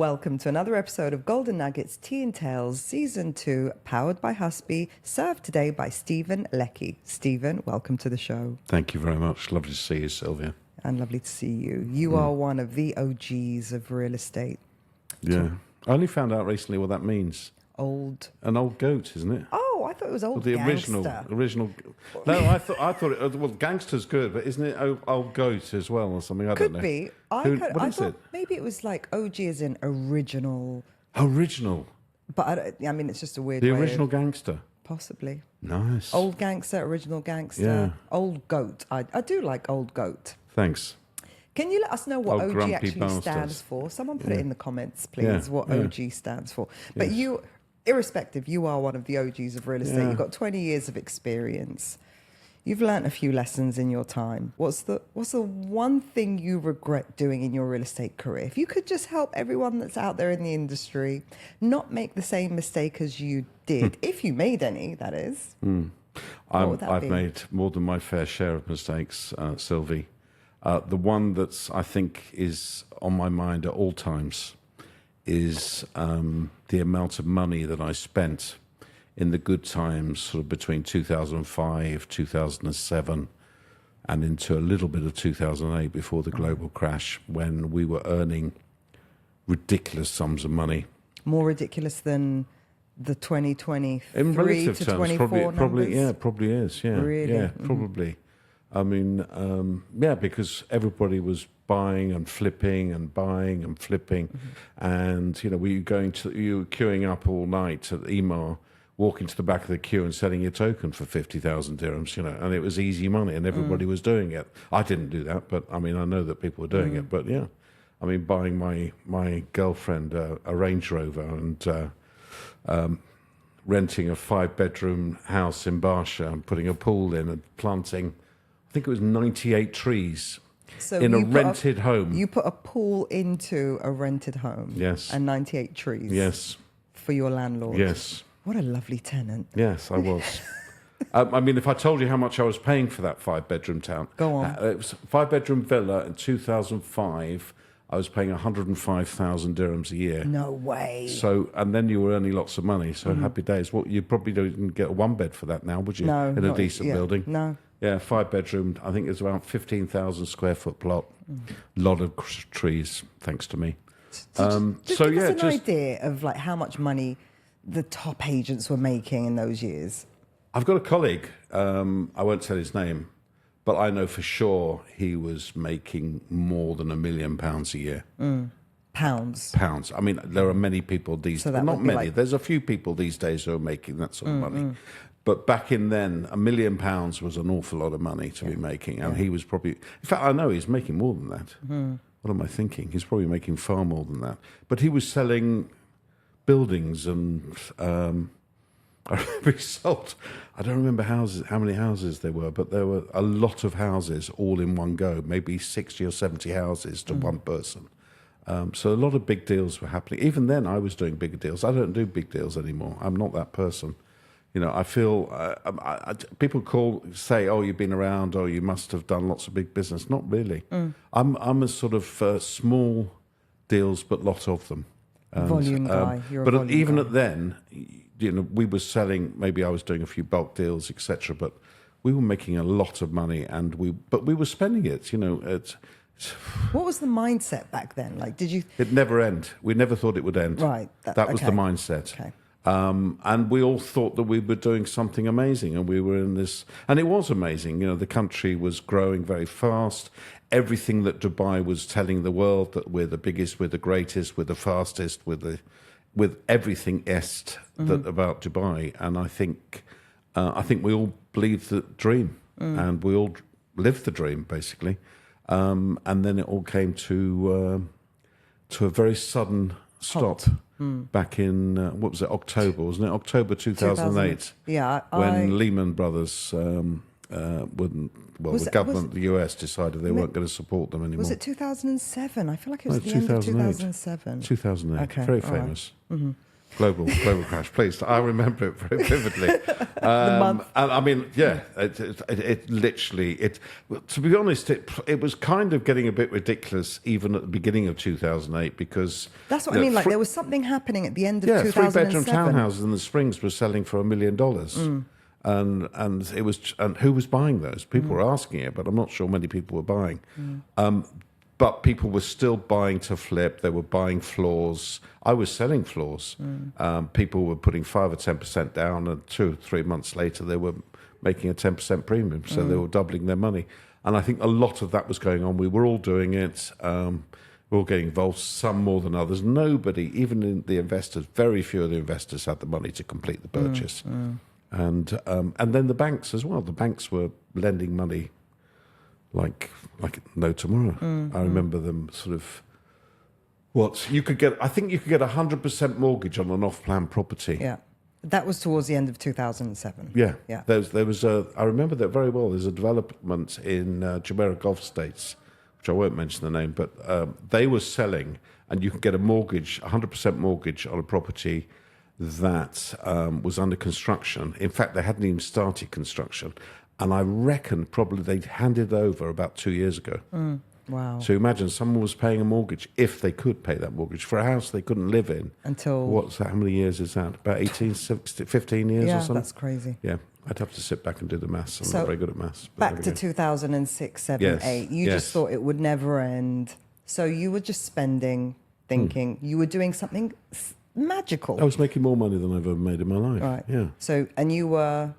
Welcome to another episode of Golden Nuggets Tea and Tales Season 2, powered by Husby, served today by Stephen Leckie. Stephen, welcome to the show. Thank you very much. Lovely to see you, Silvia. And lovely to see you. You are one of the OGs of real estate. Yeah. I only found out recently what that means. An old goat, isn't it? Oh, I thought it was old the gangster. original. No, I thought it. Well, gangster's good, but isn't it old goat as well or something? I don't know. Could be. What is thought it? maybe it was like OG as in original. Original. But I mean, it's just a weird. The way original of, gangster. possibly. Nice. Old gangster, original gangster. Yeah. Old goat. I do like old goat. Thanks. Can you let us know what Old OG grumpy actually bastards. stands for? Someone put it in the comments, please, Yeah, what yeah. OG stands for. But Yes. you, irrespective, you are one of the OGs of real estate. Yeah. You've got 20 years of experience. You've learnt a few lessons in your time. What's the one thing you regret doing in your real estate career? If you could just help everyone that's out there in the industry not make the same mistake as you did, if you made any, that is. What would that I've be? made more than my fair share of mistakes, Sylvie. The one that's I think is on my mind at all times is the amount of money that I spent in the good times, sort of between 2005, 2007, and into a little bit of 2008 before the global crash, when we were earning ridiculous sums of money. More ridiculous than the 2023 In relative to terms, 24 probably, numbers? yeah, probably is, yeah. Really? Yeah, probably. I mean, because everybody was buying and flipping and buying and flipping. And, you were queuing up all night at Emaar, walking to the back of the queue and selling your token for 50,000 dirhams, and it was easy money and everybody was doing it. I didn't do that, but I mean, I know that people were doing it, but yeah. I mean, buying my girlfriend a Range Rover and renting a 5-bedroom house in Barsha and putting a pool in and planting, I think it was 98 trees So in a you put rented home. You put a pool into a rented home. Yes. And 98 trees. Yes. For your landlord. Yes. What a lovely tenant. Yes, I was. I mean, if I told you how much I was paying for that 5-bedroom town. Go on. It was a 5-bedroom villa in 2005. I was paying 105,000 dirhams a year. No way. So, and then you were earning lots of money. So happy days. Well, you probably don't get a 1-bed for that now, would you? No. In a decent building. No. Yeah, 5-bedroom. I think it's about 15,000 square foot plot. Lot of trees, thanks to me. Just give us an idea of like how much money the top agents were making in those years. I've got a colleague. I won't tell his name, but I know for sure he was making more than £1 million a year. Pounds. I mean, there are many people these So days. that Not would be many. like- There's a few people these days who are making that sort of money. But back in then, £1 million was an awful lot of money to be making. And he was probably... In fact, I know he's making more than that. What am I thinking? He's probably making far more than that. But he was selling buildings and... I remember he sold... I don't remember how many houses there were, but there were a lot of houses all in one go, maybe 60 or 70 houses to one person. So a lot of big deals were happening. Even then, I was doing bigger deals. I don't do big deals anymore. I'm not that person. I feel people say, "Oh, you've been around. Oh, you must have done lots of big business." Not really. I'm a sort of small deals, but lot of them. And, Volume guy. You're a but volume even guy. at then, we were selling. Maybe I was doing a few bulk deals, etc. But we were making a lot of money, and we were spending it. What was the mindset back then? Like, did you... It never end. We never thought it would end. Right. That was the mindset. Okay. And we all thought that we were doing something amazing, and we were in this, and it was amazing. The country was growing very fast. Everything that Dubai was telling the world, that we're the biggest, we're the greatest, we're the fastest, with everything that about Dubai. And I think we all believed the dream, and we all lived the dream basically. And then it all came to a very sudden stop. Back in, what was it, October, wasn't it? October 2008. Yeah. When Lehman Brothers wouldn't, the government, the US, decided they weren't going to support them anymore. Was it 2007? I feel like it was No, the end of 2008. 2007. 2008, Okay, very all right. famous. Global crash, please. I remember it very vividly. month. And I mean, yeah, it literally, to be honest, it was kind of getting a bit ridiculous even at the beginning of 2008 because... That's what I mean, like there was something happening at the end of 2007. Three-bedroom townhouses in the Springs were selling for $1 million. And who was buying those? People were asking it, but I'm not sure many people were buying. But people were still buying to flip. They were buying floors. I was selling floors. People were putting 5 or 10% down, and 2 or 3 months later, they were making a 10% premium. So they were doubling their money. And I think a lot of that was going on. We were all doing it. We were all getting involved, some more than others. Nobody, even in the investors, very few of the investors had the money to complete the purchase. And then the banks as well. The banks were lending money like no tomorrow. I remember them sort of. I think you could get 100% mortgage on an off-plan property. Yeah, that was towards the end of 2007. Yeah. Yeah. There was I remember that very well. There's a development in Jumeirah Gulf States, which I won't mention the name, but they were selling, and you could get a mortgage, 100% mortgage on a property that was under construction. In fact, they hadn't even started construction. And I reckon probably they'd handed over about 2 years ago. Wow. So imagine someone was paying a mortgage, if they could pay that mortgage, for a house they couldn't live in. Until... What's that? How many years is that? About 18, 15 years or something? Yeah, that's crazy. Yeah. I'd have to sit back and do the maths. I'm So, not very good at maths. Back to 2006, 7, 8. You just thought it would never end. So you were just spending, thinking. You were doing something magical. I was making more money than I've ever made in my life. Right. Yeah. So, and you were...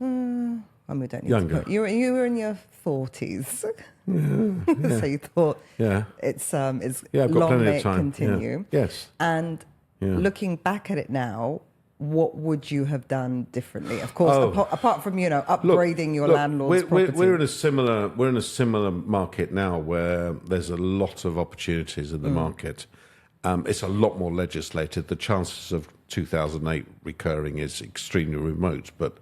we don't need Younger. to put, you were in your 40s. Yeah. So you thought it's I've got long plenty may of it time. continue. Yeah. Yes. And looking back at it now, what would you have done differently? Of course, apart from upgrading your landlord's property. We're in a similar market now where there's a lot of opportunities in the market. It's a lot more legislated. The chances of 2008 recurring is extremely remote, but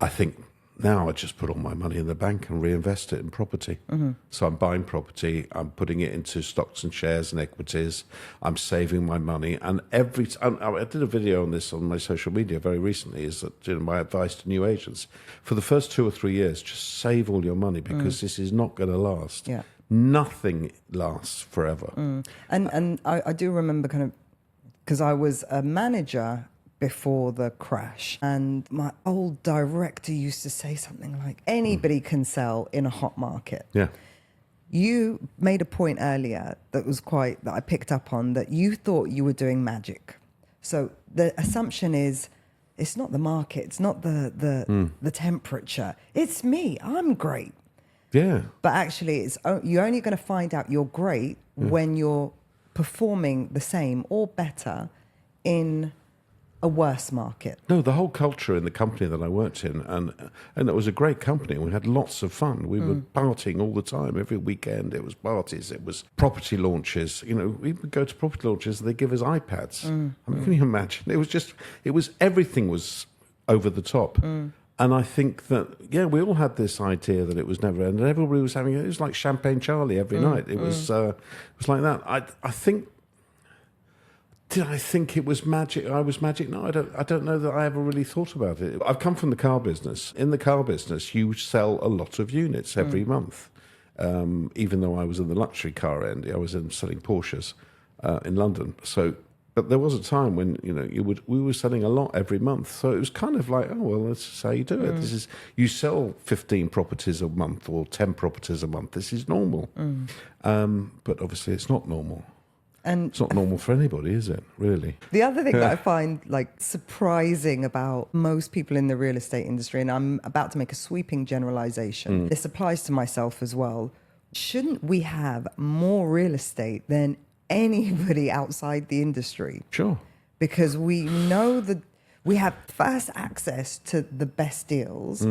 I think now I just put all my money in the bank and reinvest it in property. So I'm buying property, I'm putting it into stocks and shares and equities, I'm saving my money. And I did a video on this on my social media very recently, is that my advice to new agents, for the first 2 or 3 years, just save all your money because this is not going to last. Yeah. Nothing lasts forever. And I do remember because I was a manager before the crash, and my old director used to say something like, anybody can sell in a hot market. Yeah. You made a point earlier that I picked up on, that you thought you were doing magic. So the assumption is, it's not the market, it's not the temperature, it's me, I'm great. Yeah. But actually, you're only going to find out you're great when you're performing the same or better in a worse market. No, the whole culture in the company that I worked in, and it was a great company. We had lots of fun. We were partying all the time. Every weekend it was parties. It was property launches. We would go to property launches and they give us iPads. I mean, can you imagine? Everything was over the top. And I think that, we all had this idea that it was never ending. Everybody was it was like Champagne Charlie every night. It was like that. I think, did I think it was magic? I was magic? No, I don't know that I ever really thought about it. I've come from the car business. In the car business, you sell a lot of units every month. Even though I was in the luxury car end, I was selling Porsches in London. But there was a time when we were selling a lot every month, so it was kind of like, this is how you do it. You sell 15 properties a month or 10 properties a month. This is normal, but obviously it's not normal. And it's not normal for anybody, is it? Really. The other thing that I find surprising about most people in the real estate industry, and I'm about to make a sweeping generalization. This applies to myself as well. Shouldn't we have more real estate than anybody outside the industry? Sure. Because we know that we have fast access to the best deals.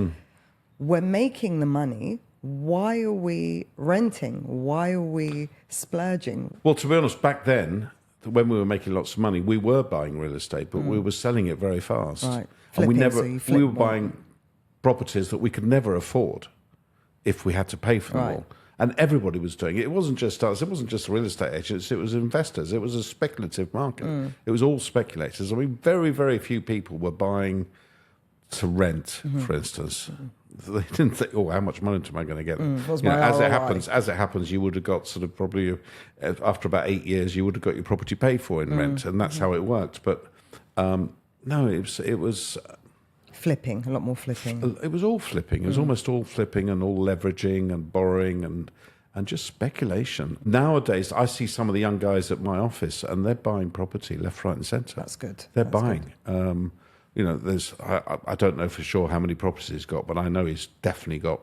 We're making the money. Why are we renting? Why are we splurging? Well, to be honest, back then, when we were making lots of money, we were buying real estate, but we were selling it very fast. Right. And we were more. buying properties that we could never afford if we had to pay for them all. And everybody was doing it. It wasn't just us. It wasn't just real estate agents. It was investors. It was a speculative market. It was all speculators. I mean, very, very few people were buying to rent, for instance. They didn't think, "Oh, how much money am I going to get?" As it happens, you would have got sort of probably after about 8 years, you would have got your property paid for in rent, and that's how it worked. But no, it was flipping, a lot more flipping. It was all flipping. It was almost all flipping and all leveraging and borrowing and just speculation. Nowadays, I see some of the young guys at my office, and they're buying property left, right, and centre. That's good. They're buying. There's I don't know for sure how many properties he's got, but I know he's definitely got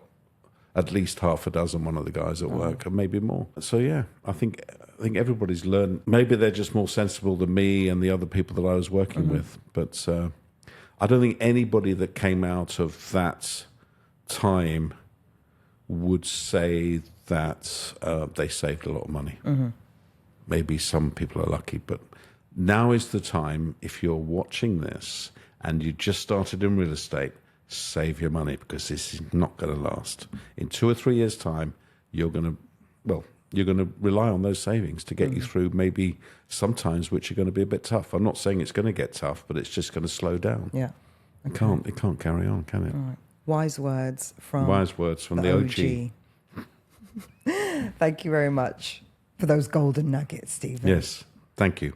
at least half a dozen, one of the guys at work, and maybe more. So yeah, I think everybody's learned. Maybe they're just more sensible than me and the other people that I was working with. But I don't think anybody that came out of that time would say that they saved a lot of money. Maybe some people are lucky, but now is the time, if you're watching this and you just started in real estate, save your money, because this is not going to last. In 2 or 3 years' time, you're going to rely on those savings to get you through maybe sometimes which are going to be a bit tough. I'm not saying it's going to get tough, but it's just going to slow down. Yeah. Okay. It can't carry on, can it? All right. Wise words from the OG. Thank you very much for those golden nuggets, Stephen. Yes. Thank you.